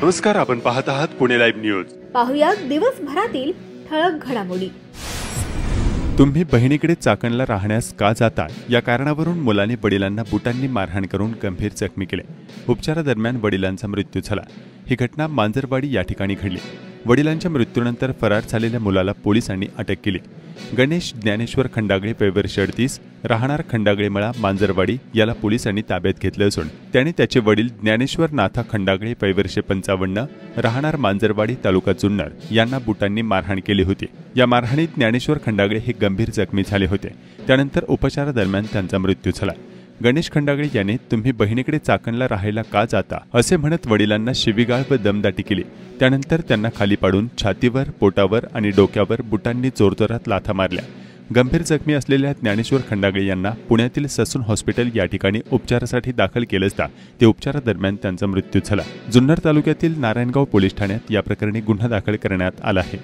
नमस्कार, आपण पाहत आहात पुणे लाईव्ह न्यूज. पाहुया दिवसभरातील ठळक घडामोडी. तुम्ही बहिणीकडे चाकणला राहण्यास का जाता या कारणावरून मुलाने वडिलांना बुटांनी मारहाण करून गंभीर जखमी केले. उपचारादरम्यान वडिलांचा मृत्यू झाला. ही घटना मांजरवाडी या ठिकाणी घडली. वडिलांच्या मृत्यूनंतर फरार झालेल्या मुलाला पोलिसांनी अटक केली. गणेश ज्ञानेश्वर खंडागळे वय 38 राहणार खंडागळेमळा मांजरवाडी याला पोलिसांनी ताब्यात घेतले असून त्याने त्याचे वडील ज्ञानेश्वर नाथा खंडागळे वय 55 राहणार मांजरवाडी तालुका जुन्नर यांना बुटांनी मारहाण केली होती. या मारहाणीत ज्ञानेश्वर खंडागळे हे गंभीर जखमी झाले होते. त्यानंतर उपचारादरम्यान त्यांचा मृत्यू झाला. गणेश खंडागळे याने तुम्ही बहिणीकडे चाकणला राहायला का जाता असे म्हणत वडिलांना शिवीगाळ व दमदाटी केली. त्यानंतर त्यांना खाली पाडून छातीवर, पोटावर आणि डोक्यावर बुटांनी जोरजोरात लाथा मारल्या. गंभीर जखमी असलेल्या ज्ञानेश्वर खंडागळे यांना पुण्यातील ससून हॉस्पिटल या ठिकाणी उपचारासाठी दाखल केले असता ते उपचारादरम्यान त्यांचा मृत्यू झाला. जुन्नर तालुक्यातील नारायणगाव पोलीस ठाण्यात या प्रकरणी गुन्हा दाखल करण्यात आला आहे.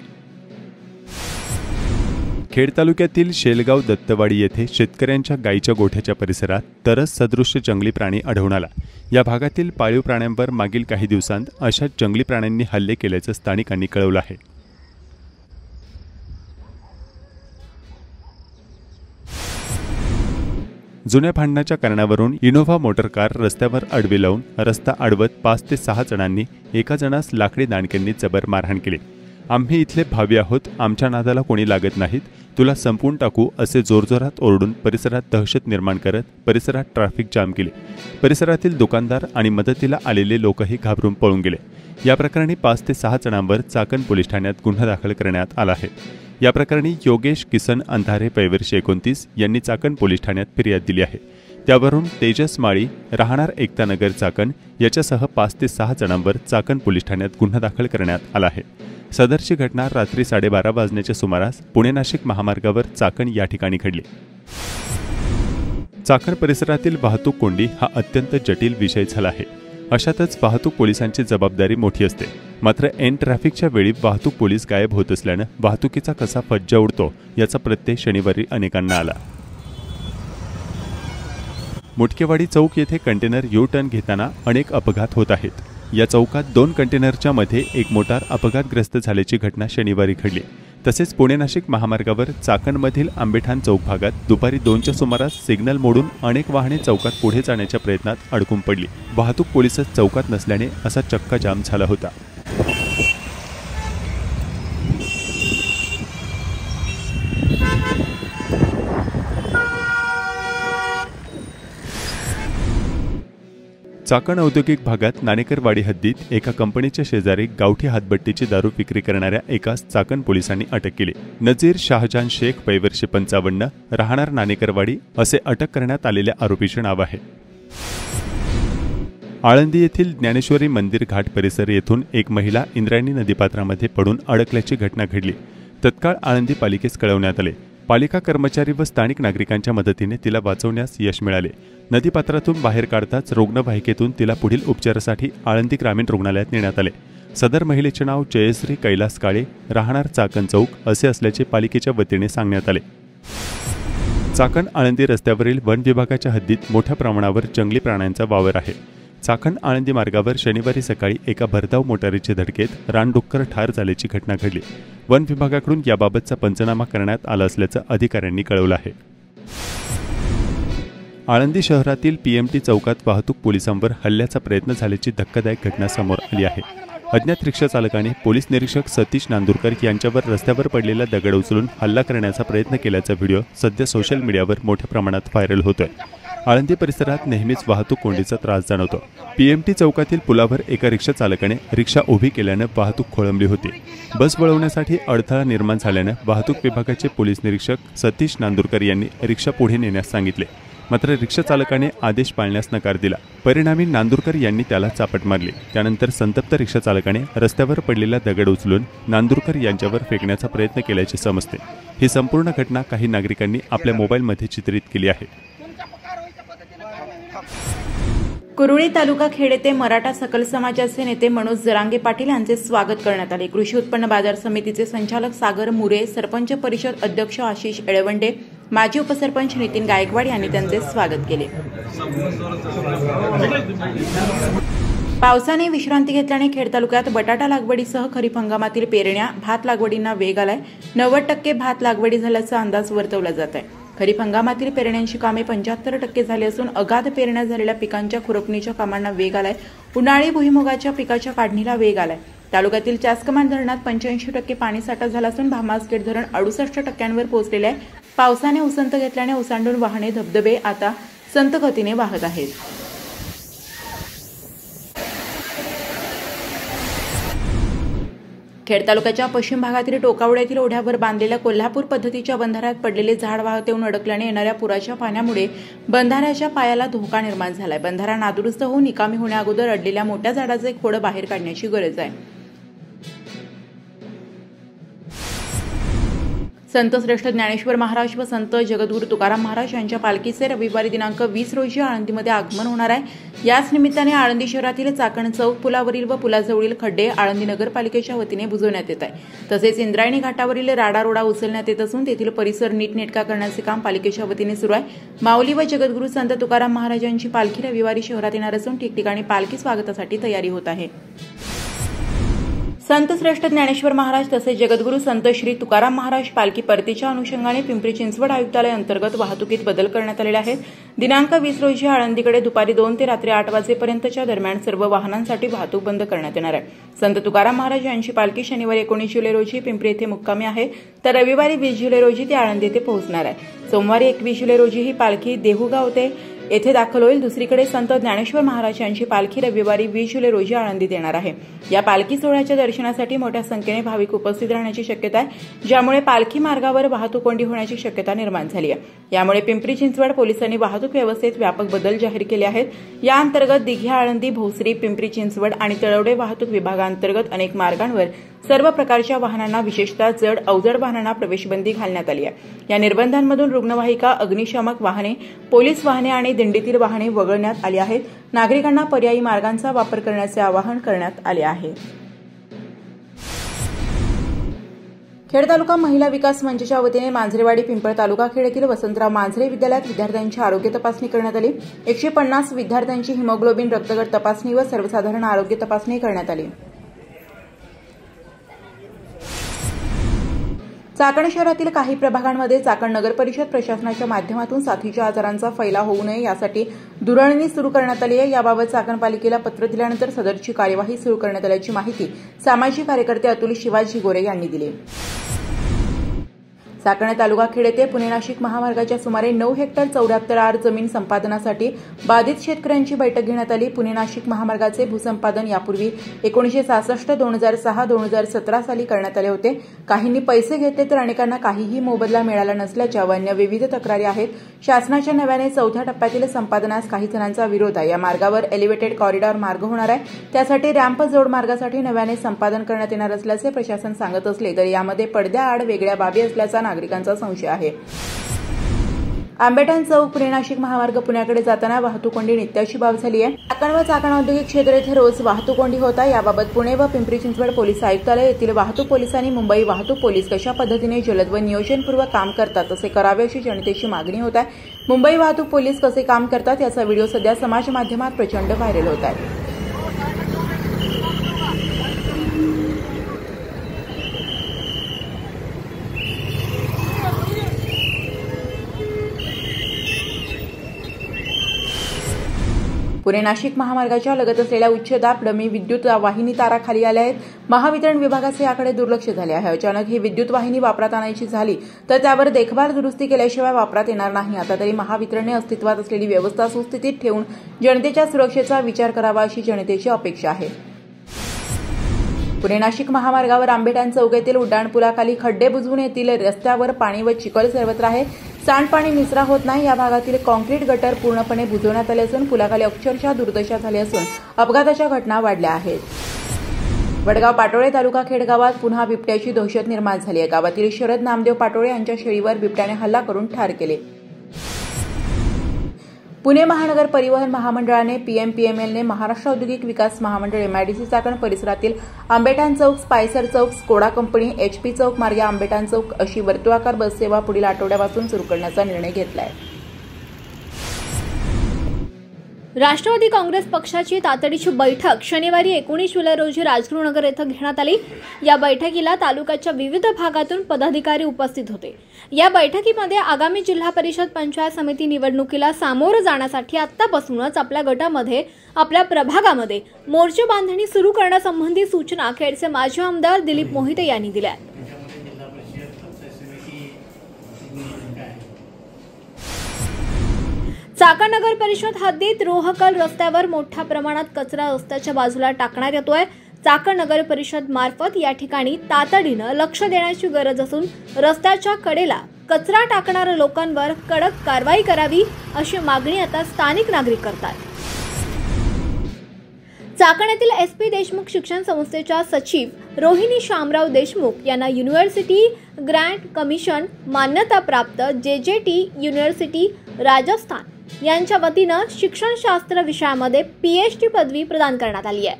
खेड तालुक्यातील शेलगाव दत्तवाडी येथे शेतकऱ्यांच्या गायीच्या गोठ्याच्या परिसरात तरस सदृश्य जंगली प्राणी आढळून आला. या भागातील पाळीव प्राण्यांवर मागील काही दिवसांत अशा जंगली प्राण्यांनी हल्ले केल्याचं स्थानिकांनी कळवलं आहे. जुन्या भांडणाच्या कारणावरून इनोव्हा मोटर कार रस्त्यावर आडवी लावून रस्ता अडवत 5 ते 6 जणांनी एका जणास लाकडी दांडक्यांनी जबर मारहाण केली. आम्ही इथले भावी आहोत, आमच्या नादाला कोणी लागत नाहीत, तुला संपवून टाकू असे जोरजोरात ओरडून परिसरात दहशत निर्माण करत परिसरात ट्रॅफिक जाम केले. परिसरातील दुकानदार आणि मदतीला आलेले लोकही घाबरून पळून गेले. या प्रकरणी 5 ते 6 जणांवर चाकण पोलीस ठाण्यात गुन्हा दाखल करण्यात आला आहे. या प्रकरणी योगेश किसन अंधारे वय 29 यांनी चाकण पोलीस ठाण्यात फिर्याद दिली आहे. त्यावरून तेजस माळी राहणार एकतानगर चाकण याच्यासह 5 ते 6 जणांवर चाकण पोलीस ठाण्यात गुन्हा दाखल करण्यात आला आहे. सदरची घटना रात्री 12:30 वाजण्याच्या सुमारास पुणे नाशिक महामार्गावर चाकण या ठिकाणी घडली. चाकण परिसरातील वाहतूक कोंडी हा अत्यंत जटिल विषय झाला आहे. अशातच वाहतूक पोलिसांची जबाबदारी मोठी असते. मात्र एन ट्रॅफिकच्या वेळी वाहतूक पोलीस गायब होत असल्यानं वाहतुकीचा कसा फज्जा उडतो याचा प्रत्यय शनिवारी अनेकांना आला. मुटकेवाडी चौक येथे कंटेनर यू टर्न घेताना अनेक अपघात होत आहेत. या चौकात 2 कंटेनरच्या मध्ये एक मोटार अपघातग्रस्त झाल्याची घटना शनिवारी घडली. तसेच पुणे नाशिक महामार्गावर चाकणमधील आंबेठाण चौक भागात दुपारी 2च्या सुमारास सिग्नल मोडून अनेक वाहने चौकात पुढे जाण्याच्या प्रयत्नात अडकून पडली. वाहतूक पोलीसच चौकात नसल्याने असा चक्का जाम झाला होता. चाकण औद्योगिक भागात नाणेकरवाडी हद्दीत एका कंपनीच्या शेजारी गावठी हातभट्टीची दारू विक्री करणाऱ्या एकास चाकण पोलिसांनी अटक केली. नजीर शाहजान शेख वय 55 राहणार नाणेकरवाडी असे अटक करण्यात आलेल्या आरोपीचे नाव आहे. आळंदी येथील ज्ञानेश्वरी मंदिर घाट परिसर येथून एक महिला इंद्रायणी नदीपात्रामध्ये पडून अडकल्याची घटना घडली. तत्काळ आळंदी पालिकेस कळवण्यात आले. पालिका कर्मचारी व स्थानिक नागरिकांच्या मदतीने तिला वाचवण्यास यश मिळाले. नदीपात्रातून बाहेर काढताच रुग्णवाहिकेतून तिला पुढील उपचारासाठी आळंदी ग्रामीण रुग्णालयात नेण्यात आले. सदर महिलेचे नाव जयश्री कैलास काळे राहणार चाकण चौक असे असल्याचे पालिकेच्या वतीने सांगण्यात आले. चाकण आळंदी रस्त्यावरील वन विभागाच्या हद्दीत मोठ्या प्रमाणावर जंगली प्राण्यांचा वावर आहे. चाकण आळंदी मार्गावर शनिवारी सकाळी एका भरधाव मोटारीच्या धडकेत रानडुक्कर ठार झाल्याची घटना घडली. वन विभागाकडून याबाबतचा पंचनामा करण्यात आला असल्याचं अधिकाऱ्यांनी कळवलं आहे. आळंदी शहरातील पीएमटी चौकात वाहतूक पोलिसांवर हल्ल्याचा प्रयत्न झाल्याची धक्कादायक घटना समोर आली आहे. अज्ञात रिक्षा चालकाने पोलीस निरीक्षक सतीश नांदुरकर यांच्यावर रस्त्यावर पडलेला दगड उचलून हल्ला करण्याचा प्रयत्न केल्याचा व्हिडिओ सध्या सोशल मीडियावर मोठ्या प्रमाणात व्हायरल होतोय. आळंदी परिसरात नेहमीच वाहतूक कोंडीचा त्रास जाणवतो. पीएमटी चौकातील पुलावर एका रिक्षा चालकाने रिक्षा उभी केल्यानं वाहतूक खोळंबली होती. बस वळवण्यासाठी अडथळा निर्माण झाल्यानं वाहतूक विभागाचे पोलीस निरीक्षक सतीश नांदुरकर यांनी रिक्षा पुढे नेण्यास सांगितले. मात्र रिक्षा चालकाने आदेश पाळण्यास नकार दिला. परिणामी नांदुरकर यांनी त्याला चापट मारली. त्यानंतर संतप्त रिक्षा चालकाने रस्त्यावर पडलेला दगड उचलून नांदुरकर यांच्यावर फेकण्याचा प्रयत्न केल्याचे समजते. ही संपूर्ण घटना काही नागरिकांनी आपल्या मोबाईलमध्ये चित्रित केली आहे. कुरुळी तालुका खेड येथे मराठा सकल समाजाचे नेते मनोज जरांगे पाटील यांचे स्वागत करण्यात आले. कृषी उत्पन्न बाजार समितीचे संचालक सागर मुरे, सरपंच परिषद अध्यक्ष आशिष एळवंडे, माजी उपसरपंच नितीन गायकवाड यांनी त्यांचे स्वागत केले। पावसाने विश्रांती घेतल्याने खेड तालुक्यात बटाटा लागवडीसह खरीप हंगामातील पेरण्या, भात लागवडींना वेग आलाय। 90% भात लागवडी झाल्याचा अंदाज वर्तवला जात आहे। खरीप हंगामातील पेरण्यांची कामे 75% झाली असून अगाध पेरण्या झालेल्या पिकांच्या खुरपणीच्या कामांना वेग आलाय। उन्हाळी भुईमुगाच्या पिकाच्या काढणीला वेग आलाय। तालुक्यातील चासकमान धरणात 85% पाणीसाठा झाला असून भामासखेड धरण 68% पोहोचलेले आहे। पावसाने उसंत घेतल्याने ओसांडून वाहने धबधबे आता संत गतीने वाहत आहेत। खेड तालुक्याच्या पश्चिम भागातील टोकावड्यातील ओढ्यावर बांधलेल्या कोल्हापूर पद्धतीच्या बंधाऱ्यात पडलेले झाड वाहत येऊन अडकल्याने येणाऱ्या पुराच्या पाण्यामुळे बंधाऱ्याच्या पायाला धोका निर्माण झालाय। बंधारा नादुरुस्त होऊन निकामी होण्याअगोदर अडलेल्या मोठ्या झाडाचे खोड बाहेर काढण्याची गरज आहे। संत श्रेष्ठ ज्ञानेश्वर महाराज व संत जगद्गुरू तुकाराम महाराज यांच्या पालखीचे रविवारी दिनांक 20 रोजी आळंदीमध्ये आगमन होणार आहे। याच निमित्ताने आळंदी शहरातील चाकण चौक पुलावरील व पुलाजवळील खड्डे आळंदी नगरपालिकेच्या वतीने बुजवण्यात येत आहे। तसेच इंद्रायणी घाटावरील राडारोडा उचलण्यात येत असून तेथील परिसर नीटनेटका करण्याचे काम पालिकेच्या वतीने सुरू आहे। माऊली व जगद्गुरू संत तुकाराम महाराजांची पालखी रविवारी शहरात येणार असून ठिकठिकाणी पालखी स्वागतासाठी तयारी होत आहे। संत श्रेष्ठ ज्ञानेश्वर महाराज तसेच जगद्गुरू संत श्री तुकाराम महाराज पालखी परतीच्या अनुषंगाने पिंपरी चिंचवड आयुक्तालय अंतर्गत वाहतुकीत बदल करण्यात आलेले आहेत। दिनांक 20 रोजी आळंदीकडे दुपारी 2 ते रात्री 8 वाजेपर्यंतच्या दरम्यान सर्व वाहनांसाठी वाहतूक बंद करण्यात येणार आहे। संत तुकाराम महाराज यांची पालखी शनिवारी 19 जुलै रोजी पिंपरी येथे मुक्कामी आहे, तर रविवारी 20 जुलै रोजी ती आळंदी येथे पोहोचणार आहे। सोमवारी 21 जुलै रोजी ही पालखी देहुगाव येथे दाखल होईल। दुसरीकडे संत ज्ञानेश्वर महाराज यांची पालखी रविवारी 20 जुलै रोजी आळंदीत येणार आहे। या पालखी सोहळ्याच्या दर्शनासाठी मोठ्या संख्येने भाविक उपस्थित राहण्याची शक्यता आहे, ज्यामुळे पालखी मार्गावर वाहतूक कोंडी होण्याची शक्यता निर्माण झाली आहे। यामुळे पिंपरी चिंचवड पोलिसांनी वाहतूक व्यवस्थेत व्यापक बदल जाहीर केले आहेत। या अंतर्गत दिघी, आळंदी, भोसरी, पिंपरी चिंचवड आणि तळवडे वाहतूक विभागांतर्गत अनेक मार्गांवर सर्व प्रकारच्या वाहनांना विशेषतः जड अवजड वाहनांना प्रवेशबंदी घालण्यात आली आहे। या निर्बंधांमधून रुग्णवाहिका, अग्निशामक वाहने, पोलीस वाहने आणि दिंडीतील वाहने वगळण्यात आली आहेत। नागरिकांना पर्यायी मार्गांचा वापर करण्याचे आवाहन करण्यात आले आहे। खेड तालुका महिला विकास मंचच्या वतीने मांजरेवाडी पिंपळ तालुका खेड येथील वसंतराव मांजरे विद्यालयात विद्यार्थ्यांची आरोग्य तपासणी करण्यात आली। 150 विद्यार्थ्यांची हिमोग्लोबिन रक्तगट तपासणी व सर्वसाधारण आरोग्य तपासणी करण्यात आली। चाकण शहरातील काही प्रभागांमध्ये चाकण नगर परिषद प्रशासनाच्या माध्यमातून साथीच्या आजारांचा फैलाव होऊ नये यासाठी दुरळणी सुरू करण्यात आली आहे। याबाबत चाकण पालिकेला पत्र दिल्यानंतर सदरची कार्यवाही सुरू करण्यात आल्याची माहिती सामाजिक कार्यकर्ते अतुल शिवाजी गोरे यांनी दिली। चाकण तालुका खेड येथे पुणे नाशिक महामार्गाच्या सुमारे 9 हेक्टर 74 आर जमीन संपादनासाठी बाधित शेतकऱ्यांची बैठक घेण्यात आली। पुणे नाशिक महामार्गाचे भूसंपादन यापूर्वी 1966, 2006, 2017 साली करण्यात आले होते। काहींनी पैसे घेतले तर अनेकांना काहीही मोबदला मिळाला नसल्याच्या व अन्य विविध तक्रारी आहेत। शासनाच्या नव्याने 4थ्या टप्प्यातील संपादनास काही जणांचा विरोध आहे। या मार्गावर एलिव्हेटेड कॉरिडॉर मार्ग होणार आहे, त्यासाठी रॅम्प जोड मार्गासाठी नव्याने संपादन करण्यात येणार असल्याचे प्रशासन सांगत असले तरी यामध्ये पडद्याआड वेगळ्या बाबी असल्याचा नागरिकांचा संशय आहे। आंबेठाण चौक पुणे नाशिक महामार्ग पुण्याकडे जाताना वाहतूक कोंडी नित्याची बाब झाली आहे। चाकण व चाकण औद्योगिक क्षेत्र येथे रोज वाहतूक कोंडी होत आहे। याबाबत पुणे व पिंपरी चिंचवड पोलीस आयुक्तालय येथील वाहतूक पोलिसांनी मुंबई वाहतूक पोलीस कशा पद्धतीने जलद व नियोजनपूर्वक काम करतात तसे करावे अशी जनतेची मागणी होत आहे। मुंबई वाहतूक पोलीस कसे काम करतात याचा व्हिडिओ सध्या समाज माध्यमात प्रचंड व्हायरल होत आहे। पुणे नाशिक महामार्गाच्या लगत असलेल्या उच्च दाब डमी विद्युत वाहिनी तारा खाली आल्या आहेत। महावितरण विभागाचे याकडे दुर्लक्ष झाले आहे। अचानक ही विद्युत वाहिनी वापरात आणायची झाली तर त्यावर देखभाल दुरुस्ती केल्याशिवाय वापरात येणार नाही। आता तरी महावितरणने अस्तित्वात असलेली व्यवस्था सुस्थितीत ठेवून जनतेच्या सुरक्षेचा विचार करावा अशी जनतेची अपेक्षा आहे। पुणे नाशिक महामार्गावर आंबेठाण चौक येथील उड्डाणपुलाखाली खड्डे बुजवून येथील रस्त्यावर पाणी व चिखल सर्वत्र आहे। सांडपाणी निचरा होत नाही। या भागातील कॉन्क्रीट गटर पूर्णपणे बुजवण्यात आले असून पुलाखाली अक्षरशः दुर्दशा झाली असून अपघाताच्या घटना वाढल्या आहेत। वडगाव पाटोळे तालुका खेड गावात पुन्हा बिबट्याची दहशत निर्माण झाली आहे। गावातील शरद नामदेव पाटोळे यांच्या शेळीवर बिबट्याने हल्ला करून ठार केले। पुणे महानगर परिवहन महामंडळाने PMPMLने महाराष्ट्र औद्योगिक विकास महामंडळ MIDC चाकण परिसरातील आंबेठाण चौक, स्पायसर चौक, स्कोडा कंपनी, HP चौक मार्गे आंबेठाण चौक अशी वर्तुळाकार बस सेवा पुढील आठवड्यापासून सुरू करण्याचा निर्णय घेतला आहे. राष्ट्रवादी काँग्रेस पक्षाची तातडीची बैठक शनिवारी 19 जुलै रोजी राजगुरुनगर येथे घेण्यात आली. या बैठकीला तालुक्याच्या विविध भागातून पदाधिकारी उपस्थित होते. या बैठकीमध्ये आगामी जिल्हा परिषद पंचायत समिती निवडणुकीला सामोरं जाण्यासाठी आत्तापासूनच आपल्या गटामध्ये, आपल्या प्रभागामध्ये मोर्चे बांधणी सुरू करण्यासंबंधी सूचना खेडचे माजी आमदार दिलीप मोहिते यांनी दिल्या. चाकण नगर परिषद हद्दीत रोहकल रस्त्यावर मोठ्या प्रमाणात कचरा रस्त्याच्या बाजूला टाकण्यात येतोय. चाकण नगर परिषद मार्फत या ठिकाणी तातडीनं लक्ष देण्याची गरज असून रस्त्याच्या कडेला कचरा टाकणाऱ्या लोकांवर कडक कारवाई करावी अशी मागणी आता स्थानिक नागरिक करतात. चाकण येथील SP देशमुख शिक्षण संस्थेच्या सचिव रोहिणी शामराव देशमुख यांना युनिव्हर्सिटी ग्रँट कमिशन मान्यताप्राप्त JJT युनिव्हर्सिटी राजस्थान यांच्या वतीनं शिक्षणशास्त्र विषयामध्ये PhD पदवी प्रदान करण्यात आली आहे.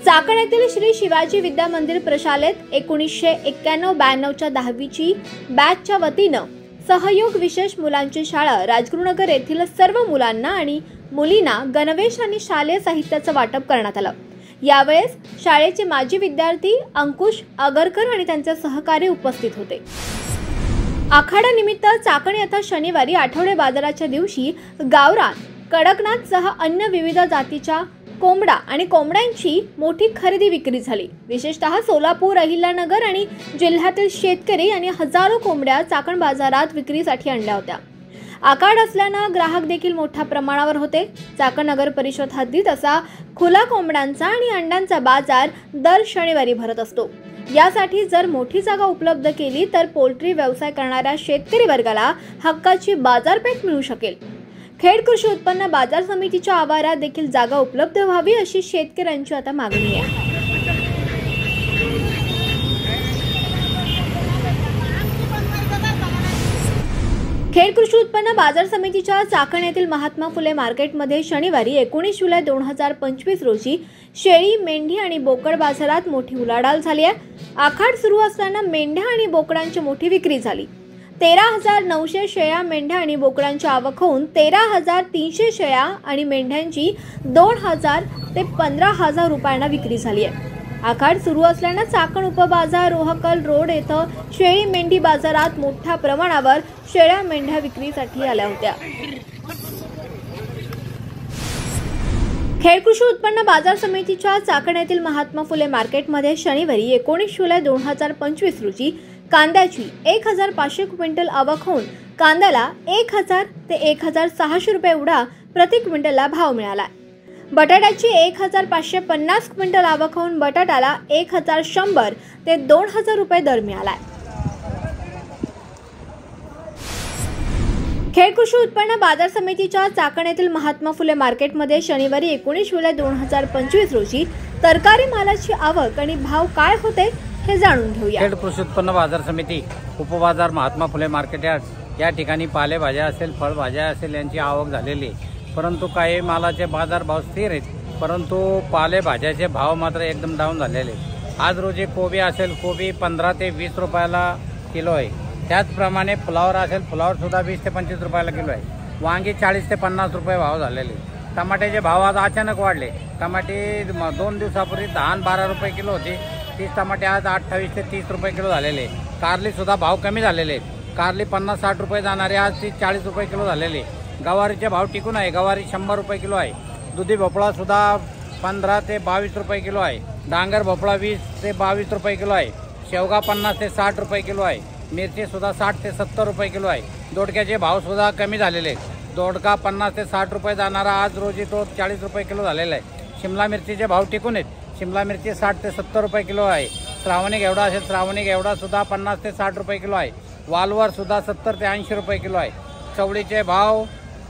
चाकण येथील श्री शिवाजी विद्या मंदिर प्रशालेत 1991-92च्या 10वीची बॅचच्या वतीनं सहयोग विशेष मुलांची शाळा राजगुरुनगर येथील सर्व मुलांना आणि मुलींना गणवेश आणि शालेय साहित्याचं वाटप करण्यात आलं. यावेळेस शाळेचे माजी विद्यार्थी अंकुश आगरकर आणि त्यांचे सहकारी उपस्थित होते. आखाड्यानिमित्त चाकण येथे शनिवारी आठवडे बाजाराच्या दिवशी गावरान, कडकनाथसह अन्य विविध जातीच्या कोंबडा आणि कोंबड्यांची मोठी खरेदी विक्री झाली. विशेषतः सोलापूर, अहिल्यानगर आणि जिल्ह्यातील शेतकरी यांनी हजारो कोंबड्या चाकण बाजारात विक्रीसाठी आणल्या होत्या. आखाड असल्यानं ग्राहक देखील मोठ्या प्रमाणावर होते. चाकण नगर परिषद हद्दीत असा खुला कोंबड्यांचा आणि अंड्यांचा बाजार दर शनिवारी भरत असतो. यासाठी जर मोठी जागा उपलब्ध केली तर पोल्ट्री व्यवसाय करणाऱ्या शेतकरी वर्गाला हक्काची बाजारपेठ मिळू शकेल. खेड कृषी उत्पन्न बाजार समितीच्या आवारात देखील जागा उपलब्ध व्हावी अशी शेतकऱ्यांची आता मागणी आहे. खेड कृषी उत्पन्न बाजार समितीच्या चाकण येथील महात्मा फुले मार्केटमध्ये शनिवारी 19 जुलै 2025 रोजी शेळी, मेंढी आणि बोकड बाजारात मोठी उलाढाल झाली आहे. आखाड सुरू असताना मेंढ्या आणि बोकडांची मोठी विक्री झाली. 13,900 शेळ्या, मेंढ्या आणि बोकडांची आवक होऊन 13,300 शेळ्या आणि मेंढ्यांची 2,000 ते 15,000 रुपयांना विक्री झाली आहे. आखाड सुरू असल्यानं चाकण उपबाजार, रोहकल रोड येथे शेळी मेंढी बाजारात मोठ्या प्रमाणावर शेळ्या मेंढ्या विक्रीसाठी आल्या होत्या. खेड कृषी उत्पन्न बाजार समितीच्या चाकण येथील महात्मा फुले मार्केटमध्ये शनिवारी 19 जुलै 2025 रोजी कांद्याची 1,500 क्विंटल आवक होऊन कांद्याला 1,000 ते 1,600 रुपये एवढा प्रति क्विंटलला भाव मिळाला. बटाट्याची 1,550 क्विंटल आवक होऊन बटाट्याला 1,100 ते 2,000 रुपये दर मिळाला. खेड कृषी उत्पन्न बाजार समितीच्या चाकण येथील महात्मा फुले मार्केटमध्ये शनिवारी 19 जुलै 2025 रोजी तरकारी मालाची आवक आणि भाव काय होते हे जाणून घेऊया. खेड कृषी उत्पन्न बाजार समिती उपबाजार महात्मा फुले मार्केट या ठिकाणी पालेभाज्या असेल, फळभाज्या असेल यांची आवक झालेली आहे. परंतु काही मालाचे बाजारभाव स्थिर आहेत, परंतु पालेभाज्याचे भाव मात्र एकदम डाऊन झालेले. आज रोजी कोबी असेल, कोबी 15 ते 20 रुपयाला किलो आहे. त्याचप्रमाणे फ्लावर असेल, फ्लावर सुद्धा 20 ते 25 रुपयाला किलो आहे. वांगी 40 ते 50 रुपये भाव झालेले. टमाट्याचे भाव आज अचानक वाढले. टमाटे 2 दिवसापूर्वी 10-12 रुपये किलो होते. 30 टमाटे आज 28 ते 30 रुपये किलो झालेले. कारली सुद्धा भाव कमी झालेले आहेत. कारली 50-60 रुपये जाणारे आज 30-40 रुपये किलो झालेले. गवारीचे भाव टिकून आहे. गवारी 100 रुपये किलो आहे. दुधी भोपळा सुद्धा 15 ते 22 रुपये किलो आहे. डांगर भोपळा 20 ते 22 रुपये किलो आहे. शेवगा 50 ते 60 रुपये किलो आहे. मिरची सुद्धा 60 ते 70 रुपये किलो आहे. दोडक्याचे भाव सुद्धा कमी झालेले आहेत. दोडका 50 ते 60 रुपये जाणारा आज रोजी तो 40 रुपये किलो झालेला आहे. शिमला मिरचीचे भाव टिकून आहेत. शिमला मिरची 60 ते 70 रुपये किलो आहे. श्रावणी घेवडा असेल, श्रावणी घेवडा सुद्धा 50 ते 60 रुपये किलो आहे. वालवर सुद्धा 70 ते 80 रुपये किलो आहे. चवळीचे भाव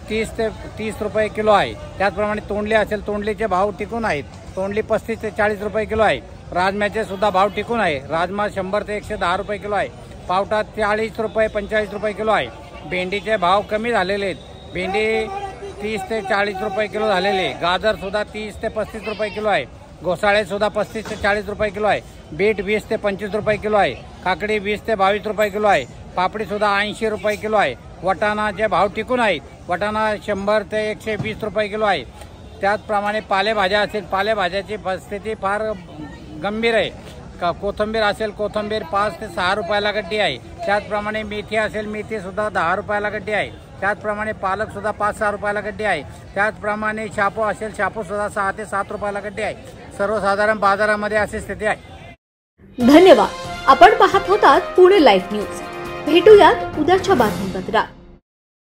30 ते 30 रुपये किलो आहे. त्याचप्रमाणे तोंडली असेल, तोंडलीचे भाव टिकून आहेत. तोंडली 35 ते 40 रुपये किलो आहे. राजम्याचे सुद्धा भाव टिकून आहे. राजमा 100 ते 110 रुपये किलो आहे. पावटा 40 रुपये 45 रुपये किलो आहे. भेंडीचे भाव कमी झालेले आहेत। भेंडी 30 ते 40 रुपये किलो झालेले, गाजर सुद्धा 30 ते 35 रुपये किलो आहे, घोसाळे सुद्धा 35 ते 40 रुपये किलो आहे, बीट 20 ते 25 रुपये किलो आहे, काकडी 20 ते 22 रुपये किलो आहे, पापडी सुद्धा 80 रुपये किलो आहे, वटाणाचे भाव टिकून आहेत, वटाणा 100 ते 120 रुपये किलो आहे। त्याचप्रमाणे पालेभाज्या असेल, पालेभाज्याची परिस्थिती फार गंभीर आहे। कोथिंबीर असेल, कोथिंबीर 5 ते 6 रुपयाला गड्डी आहे। त्याचप्रमाणे मेथी असेल, मेथी सुद्धा 10 रुपयाला गड्डी आहे। त्याचप्रमाणे पालक सुद्धा 5-6 रुपयाला गड्डी आहे। त्याचप्रमाणे शापू असेल, शापू सुद्धा 6 ते 7 रुपयाला गड्डी आहे। सर्वसाधारण बाजारामध्ये अशी स्थिती आहे। धन्यवाद। आपण पाहत होतात पुणे लाईव्ह न्यूज। भेटूयात उद्याच्या बातमीपत्रात।